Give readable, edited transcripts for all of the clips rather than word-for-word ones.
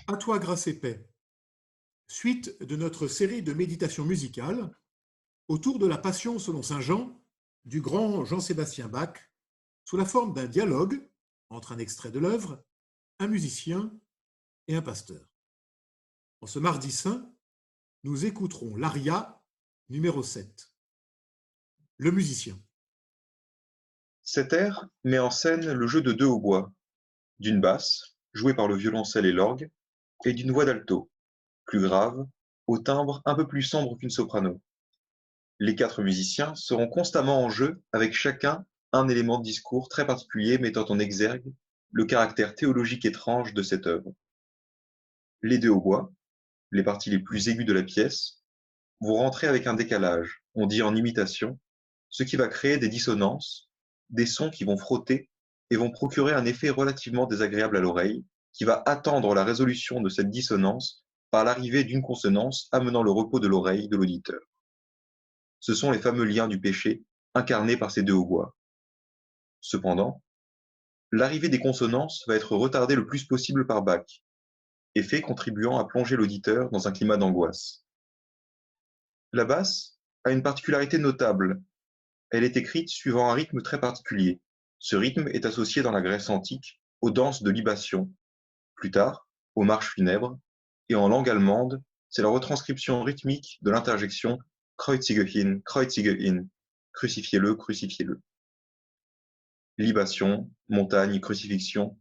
À toi, grâce et paix. Suite de notre série de méditations musicales autour de la Passion selon saint Jean du grand Jean-Sébastien Bach, sous la forme d'un dialogue entre un extrait de l'œuvre, un musicien et un pasteur. En ce mardi saint, nous écouterons l'aria numéro 7. Le musicien. Cet air met en scène le jeu de deux hautbois, d'une basse, jouée par le violoncelle et l'orgue, et d'une voix d'alto, plus grave, au timbre un peu plus sombre qu'une soprano. Les quatre musiciens seront constamment en jeu avec chacun un élément de discours très particulier mettant en exergue le caractère théologique étrange de cette œuvre. Les deux hautbois, les parties les plus aiguës de la pièce, vont rentrer avec un décalage, on dit en imitation, ce qui va créer des dissonances, des sons qui vont frotter et vont procurer un effet relativement désagréable à l'oreille, qui va attendre la résolution de cette dissonance par l'arrivée d'une consonance amenant le repos de l'oreille de l'auditeur. Ce sont les fameux liens du péché incarnés par ces deux hautbois. Cependant, l'arrivée des consonances va être retardée le plus possible par Bach, effet contribuant à plonger l'auditeur dans un climat d'angoisse. La basse a une particularité notable. Elle est écrite suivant un rythme très particulier. Ce rythme est associé dans la Grèce antique aux danses de libation, plus tard aux marches funèbres, et en langue allemande, c'est la retranscription rythmique de l'interjection Kreuzige hin, Kreuzige in, crucifiez-le, crucifiez-le. Libation, montagne, crucifixion,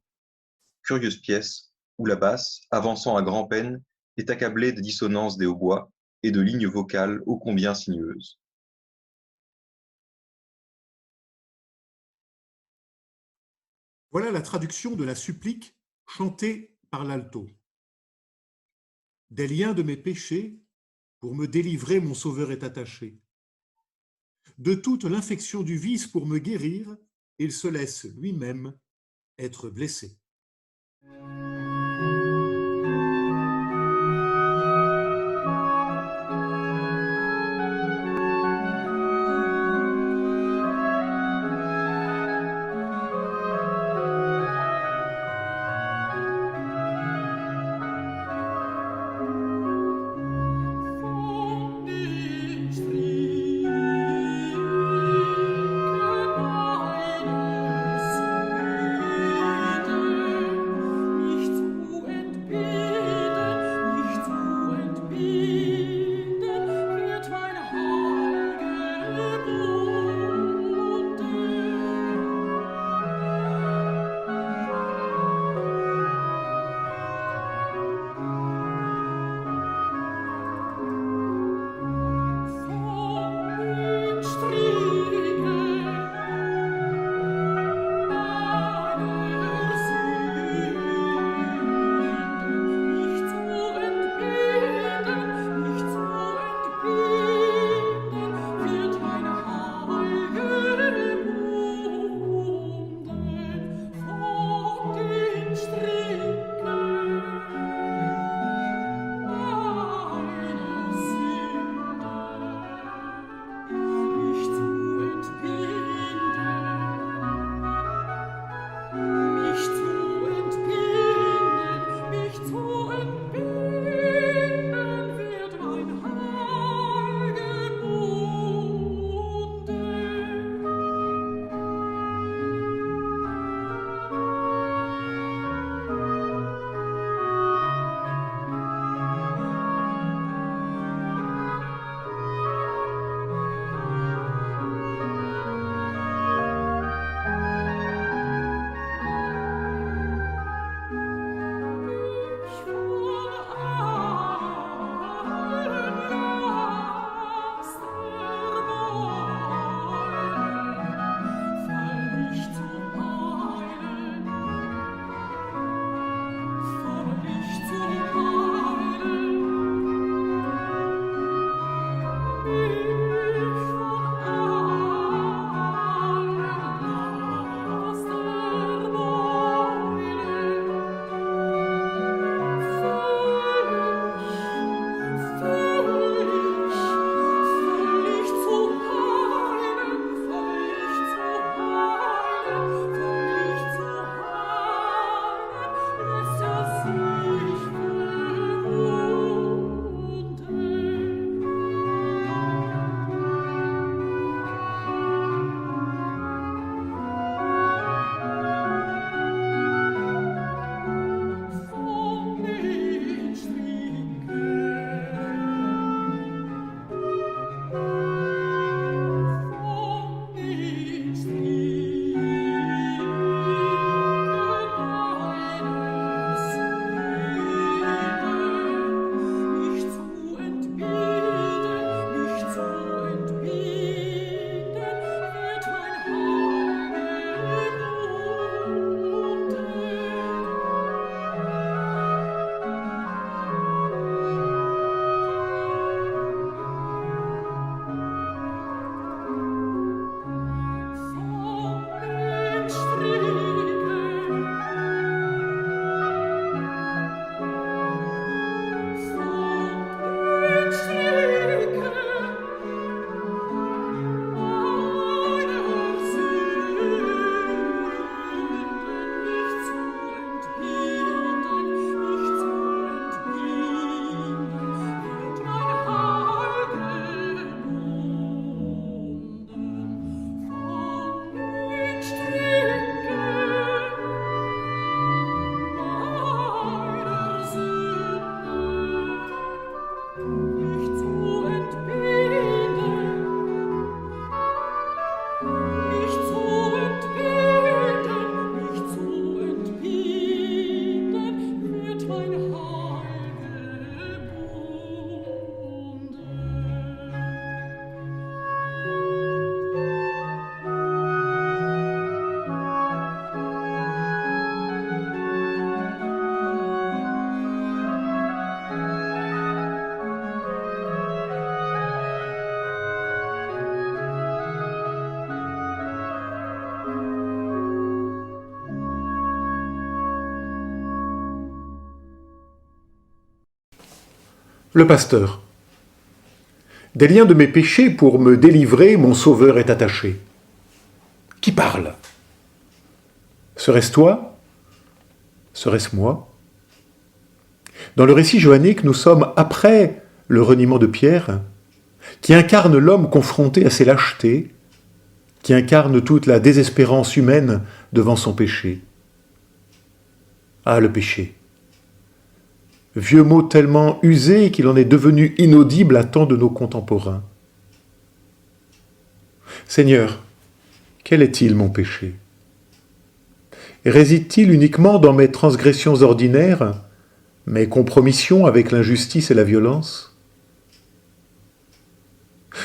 curieuse pièce où la basse, avançant à grand-peine, est accablée des dissonances des hautbois et de lignes vocales ô combien sinueuses. Voilà la traduction de la supplique chantée par l'alto. Des liens de mes péchés, pour me délivrer, mon Sauveur est attaché. De toute l'infection du vice, pour me guérir, il se laisse lui-même être blessé. Le pasteur. Des liens de mes péchés pour me délivrer, mon Sauveur est attaché. Qui parle? Serait-ce toi? Serait-ce moi? Dans le récit johannique, nous sommes après le reniement de Pierre, qui incarne l'homme confronté à ses lâchetés, qui incarne toute la désespérance humaine devant son péché. Ah, le péché. Vieux mot tellement usé qu'il en est devenu inaudible à tant de nos contemporains. Seigneur, quel est-il mon péché? Réside-t-il uniquement dans mes transgressions ordinaires, mes compromissions avec l'injustice et la violence?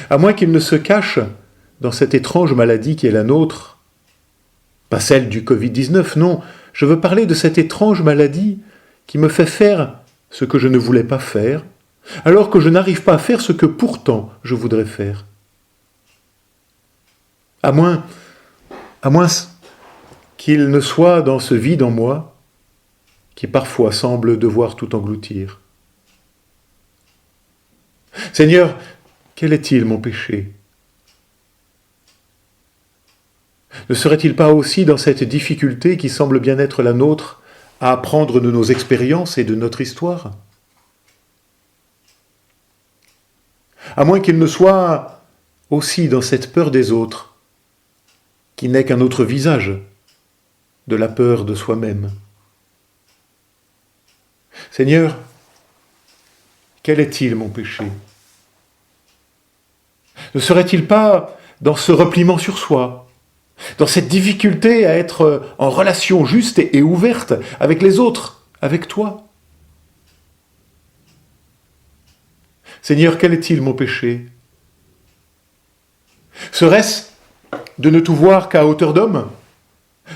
À moins qu'il ne se cache dans cette étrange maladie qui est la nôtre, pas celle du Covid-19, non, je veux parler de cette étrange maladie qui me fait faire ce que je ne voulais pas faire, alors que je n'arrive pas à faire ce que pourtant je voudrais faire. À moins qu'il ne soit dans ce vide en moi qui parfois semble devoir tout engloutir. Seigneur, quel est-il mon péché? Ne serait-il pas aussi dans cette difficulté qui semble bien être la nôtre à apprendre de nos expériences et de notre histoire? À moins qu'il ne soit aussi dans cette peur des autres, qui n'est qu'un autre visage de la peur de soi-même. Seigneur, quel est-il mon péché? Ne serait-il pas dans ce repliement sur soi, dans cette difficulté à être en relation juste et ouverte avec les autres, avec toi? Seigneur, quel est-il mon péché? Serait-ce de ne tout voir qu'à hauteur d'homme?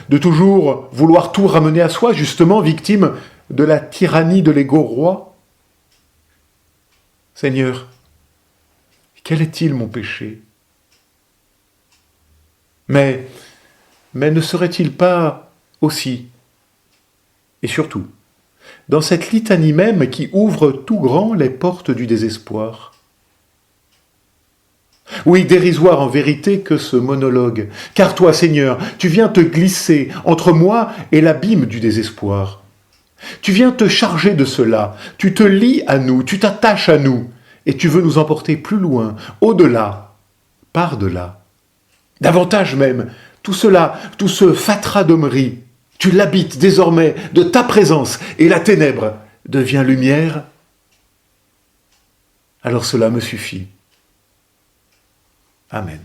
De toujours vouloir tout ramener à soi, justement victime de la tyrannie de l'ego roi? Seigneur, quel est-il mon péché? Mais ne serait-il pas aussi, et surtout, dans cette litanie même qui ouvre tout grand les portes du désespoir? Oui, dérisoire en vérité que ce monologue, car toi, Seigneur, tu viens te glisser entre moi et l'abîme du désespoir. Tu viens te charger de cela, tu te lies à nous, tu t'attaches à nous, et tu veux nous emporter plus loin, au-delà, par-delà. Davantage même, tout cela, tout ce fatras d'hommerie, tu l'habites désormais de ta présence, et la ténèbre devient lumière. Alors cela me suffit. Amen.